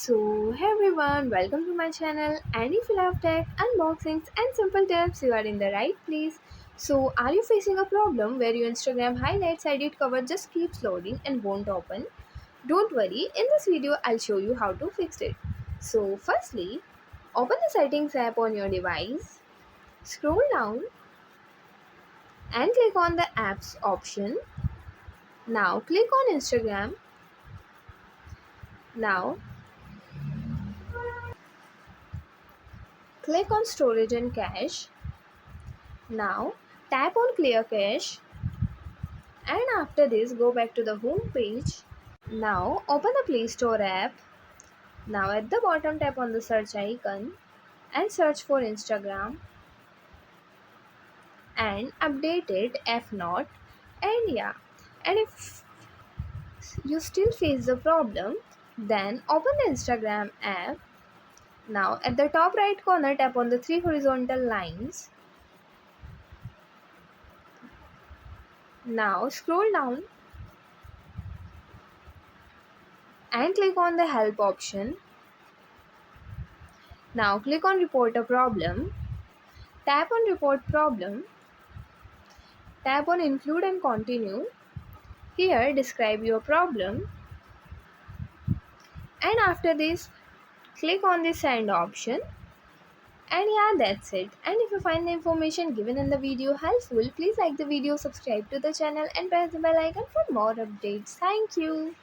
Hey everyone, welcome to my channel. And if you love tech, unboxings, and simple tips, you are in the right place. Are you facing a problem where your Instagram highlights edit cover just keeps loading and won't open? Don't worry, in this video, I'll show you how to fix it. Firstly, open the settings app on your device, scroll down, and click on the apps option. Now, click on Instagram. Now, click on storage and cache. Now, tap on clear cache. And after this, go back to the home page. Now open the Play Store app. Now at the bottom, tap on the search icon and search for Instagram and update it if not. And yeah, and if you still face the problem, then open the Instagram app. Now at the top right corner, tap on the three horizontal lines. Now scroll down and click on the help option. Now click on report a problem. Tap on report problem. Tap on include and continue. Here describe your problem. And after this, click on the send option. And yeah, that's it. And if you find the information given in the video helpful, please like the video, subscribe to the channel and press the bell icon for more updates. Thank you.